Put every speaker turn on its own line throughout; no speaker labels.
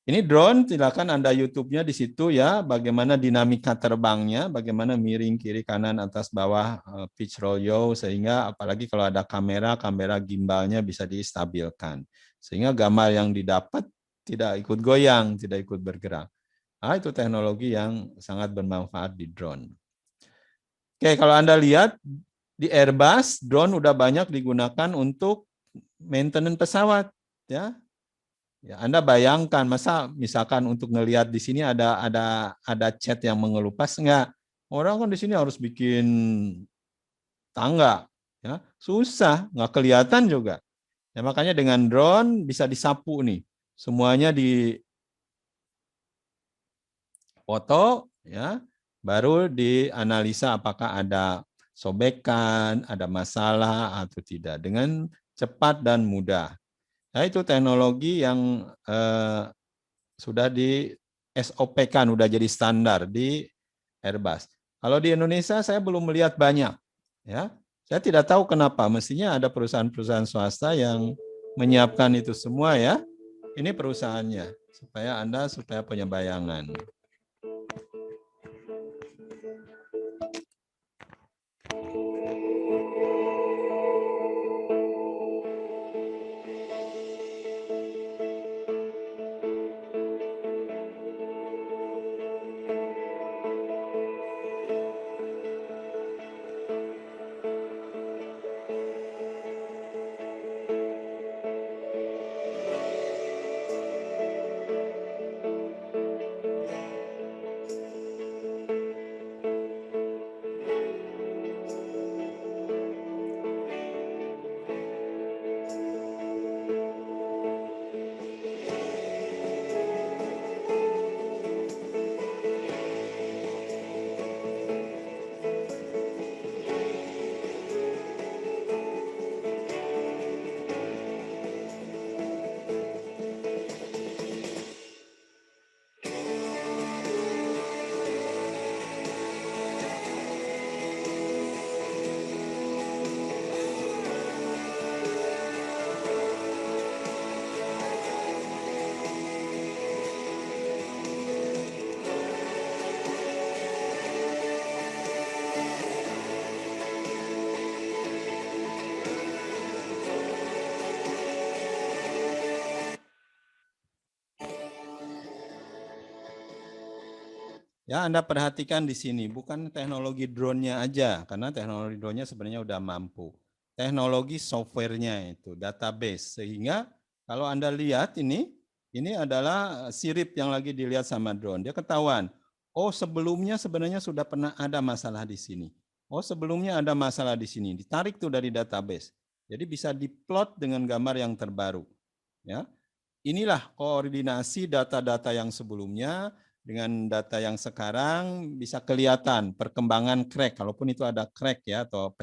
Ini drone, silakan Anda YouTube-nya di situ ya, bagaimana dinamika terbangnya, bagaimana miring kiri kanan atas bawah, pitch roll yaw, sehingga apalagi kalau ada kamera gimbalnya bisa distabilkan. Sehingga gambar yang didapat tidak ikut goyang, tidak ikut bergerak. Nah, itu teknologi yang sangat bermanfaat di drone. Oke, kalau Anda lihat di Airbus, drone udah banyak digunakan untuk maintenance pesawat, ya. Ya, Anda bayangkan, masa misalkan untuk ngelihat di sini ada cat yang mengelupas, enggak? Orang kan di sini harus bikin tangga, ya susah, nggak kelihatan juga. Ya, makanya dengan drone bisa disapu nih, semuanya di foto, ya, baru dianalisa apakah ada sobekan, ada masalah atau tidak dengan cepat dan mudah. Nah, itu teknologi yang sudah di SOP-kan, udah jadi standar di Airbus. Kalau di Indonesia saya belum melihat banyak, ya. Saya tidak tahu kenapa, mestinya ada perusahaan-perusahaan swasta yang menyiapkan itu semua ya. Ini perusahaannya, supaya punya bayangan. Ya, Anda perhatikan di sini, bukan teknologi drone-nya aja, karena teknologi drone-nya sebenarnya udah mampu. Teknologi software-nya itu, database. Sehingga kalau Anda lihat ini adalah sirip yang lagi dilihat sama drone. Dia ketahuan, oh sebelumnya sebenarnya sudah pernah ada masalah di sini. Oh sebelumnya ada masalah di sini. Ditarik tuh dari database. Jadi bisa diplot dengan gambar yang terbaru. Ya, inilah koordinasi data-data yang sebelumnya dengan data yang sekarang, bisa kelihatan perkembangan crack, kalaupun itu ada crack ya atau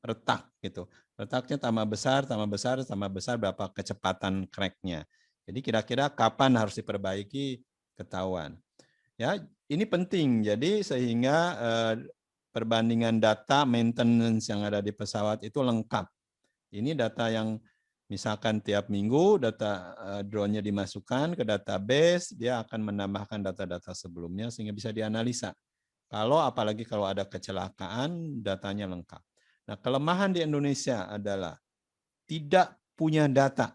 retak gitu. Retaknya tambah besar berapa kecepatan cracknya. Jadi kira-kira kapan harus diperbaiki ketahuan. Ya, ini penting. Jadi sehingga perbandingan data maintenance yang ada di pesawat itu lengkap. Ini data yang misalkan tiap minggu data drone-nya dimasukkan ke database, dia akan menambahkan data-data sebelumnya sehingga bisa dianalisa. Apalagi kalau ada kecelakaan, datanya lengkap. Nah, kelemahan di Indonesia adalah tidak punya data.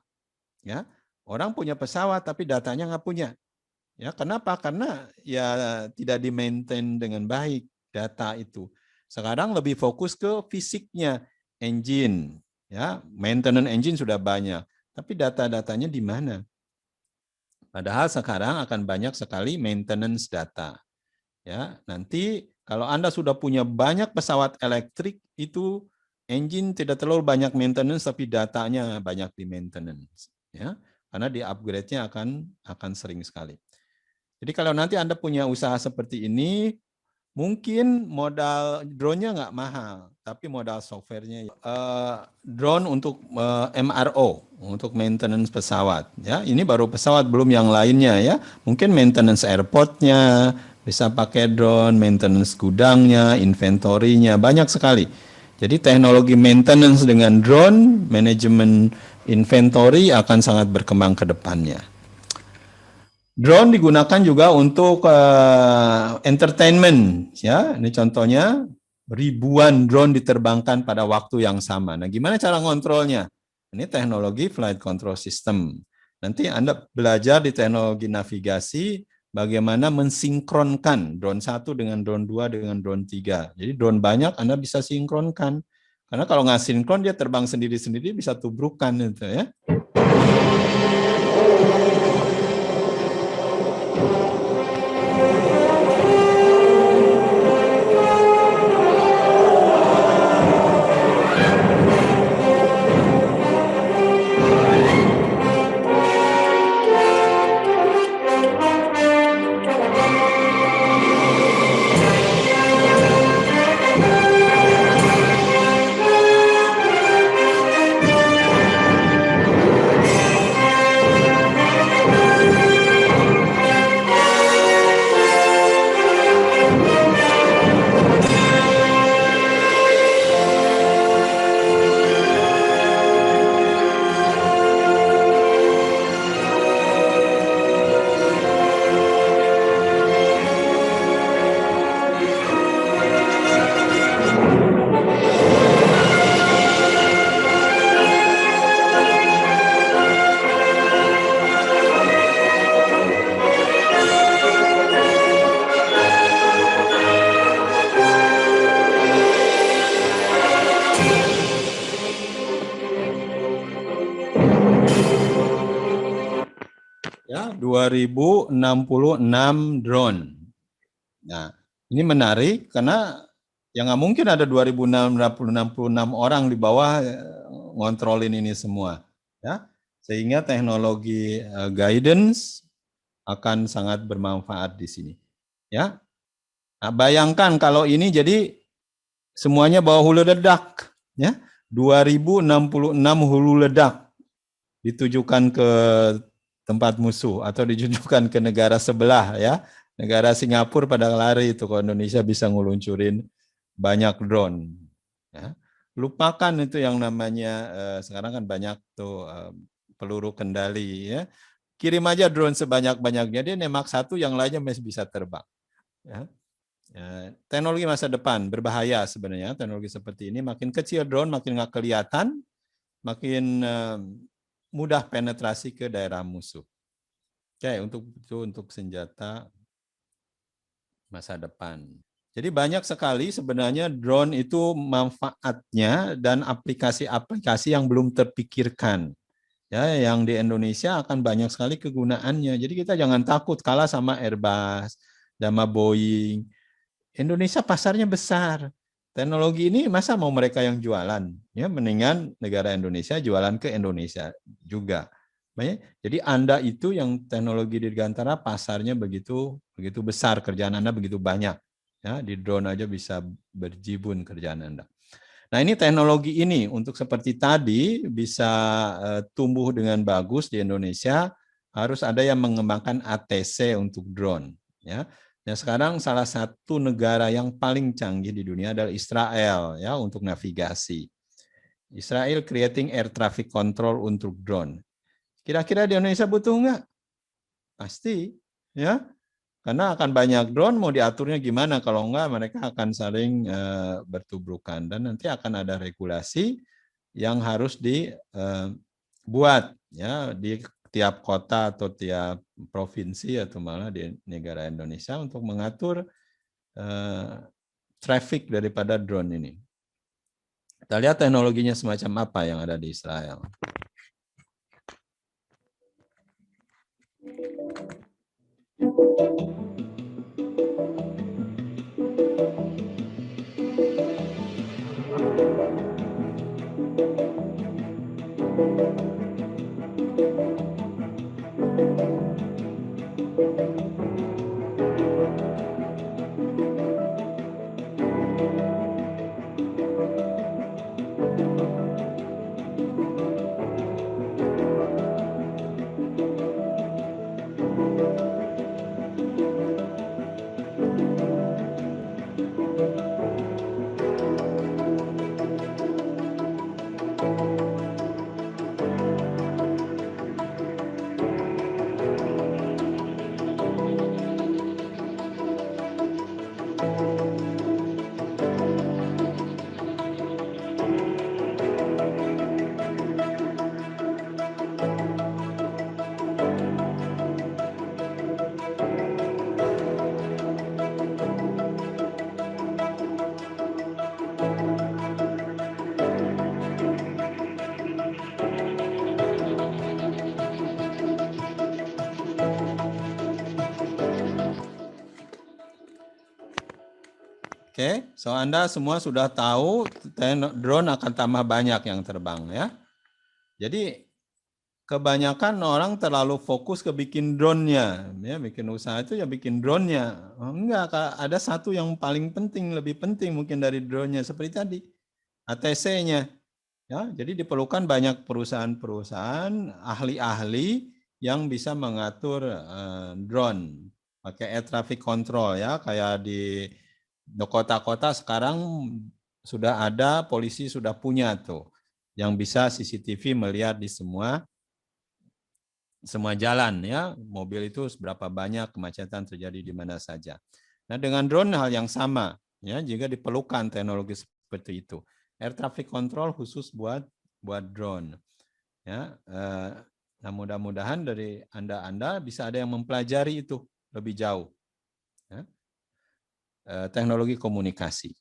Ya, orang punya pesawat tapi datanya nggak punya. Ya, kenapa? Karena ya tidak di-maintain dengan baik data itu. Sekarang lebih fokus ke fisiknya, engine, ya, maintenance engine sudah banyak, tapi data-datanya di mana? Padahal sekarang akan banyak sekali maintenance data. Ya, nanti kalau Anda sudah punya banyak pesawat elektrik, itu engine tidak terlalu banyak maintenance, tapi datanya banyak di maintenance. Ya, karena di upgrade-nya akan sering sekali. Jadi kalau nanti Anda punya usaha seperti ini, mungkin modal drone-nya nggak mahal, tapi modal software-nya. Drone untuk MRO, untuk maintenance pesawat. Ya, ini baru pesawat, belum yang lainnya ya. Mungkin maintenance airport-nya, bisa pakai drone, maintenance gudangnya, inventory-nya, banyak sekali. Jadi teknologi maintenance dengan drone, manajemen inventory akan sangat berkembang ke depannya. Drone digunakan juga untuk entertainment, ya. Ini contohnya ribuan drone diterbangkan pada waktu yang sama. Nah, gimana cara ngontrolnya? Ini teknologi flight control system. Nanti Anda belajar di teknologi navigasi bagaimana mensinkronkan drone 1 dengan drone 2 dengan drone 3. Jadi drone banyak Anda bisa sinkronkan. Karena kalau nggak sinkron dia terbang sendiri-sendiri bisa tubrukan itu ya. Ya, 2066 drone. Nah, ini menarik karena ya nggak mungkin ada 2066 orang di bawah ngontrolin ini semua. Ya, sehingga teknologi guidance akan sangat bermanfaat di sini. Ya, nah, bayangkan kalau ini jadi semuanya bawa hulu ledak. Ya, 2066 hulu ledak ditujukan ke tempat musuh atau ditujukan ke negara sebelah ya. Negara Singapura pada lari itu kalau Indonesia bisa ngeluncurin banyak drone. Ya. Lupakan itu yang namanya sekarang kan banyak tuh peluru kendali ya. Kirim aja drone sebanyak-banyaknya dia nembak satu yang lainnya masih bisa terbang. Ya. Teknologi masa depan berbahaya sebenarnya teknologi seperti ini makin kecil drone makin nggak kelihatan makin mudah penetrasi ke daerah musuh. Oke, untuk senjata masa depan. Jadi banyak sekali sebenarnya drone itu manfaatnya dan aplikasi-aplikasi yang belum terpikirkan. Ya, yang di Indonesia akan banyak sekali kegunaannya. Jadi kita jangan takut kalah sama Airbus, sama Boeing. Indonesia pasarnya besar. Teknologi ini masa mau mereka yang jualan? Ya, mendingan negara Indonesia jualan ke Indonesia juga. Jadi Anda itu yang teknologi dirgantara pasarnya begitu besar, kerjaan Anda begitu banyak. Ya, di drone aja bisa berjibun kerjaan Anda. Nah, ini teknologi ini untuk seperti tadi bisa tumbuh dengan bagus di Indonesia, harus ada yang mengembangkan ATC untuk drone. Ya. Nah, sekarang salah satu negara yang paling canggih di dunia adalah Israel ya untuk navigasi. Israel creating air traffic control untuk drone. Kira-kira di Indonesia butuh nggak? Pasti, ya. Karena akan banyak drone, mau diaturnya gimana? Kalau enggak, mereka akan saling bertubrukan. Dan nanti akan ada regulasi yang harus dibuat ya di tiap kota atau tiap provinsi atau malah di negara Indonesia untuk mengatur traffic daripada drone ini. Kita lihat teknologinya semacam apa yang ada di Israel. Oke, so Anda semua sudah tahu drone akan tambah banyak yang terbang ya. Jadi kebanyakan orang terlalu fokus ke bikin drone-nya, ya bikin usaha itu ya bikin drone-nya. Enggak, ada satu yang paling penting, lebih penting mungkin dari drone-nya seperti tadi, ATC-nya. Ya, jadi diperlukan banyak perusahaan-perusahaan, ahli-ahli yang bisa mengatur drone pakai air traffic control ya, kayak di kota-kota sekarang sudah ada, polisi sudah punya tuh yang bisa CCTV melihat di semua jalan ya, mobil itu seberapa banyak, kemacetan terjadi di mana saja. Nah, dengan drone hal yang sama ya, jika diperlukan teknologi seperti itu. Air traffic control khusus buat drone. Ya, nah mudah-mudahan dari Anda bisa ada yang mempelajari itu lebih jauh. Ya. Teknologi komunikasi.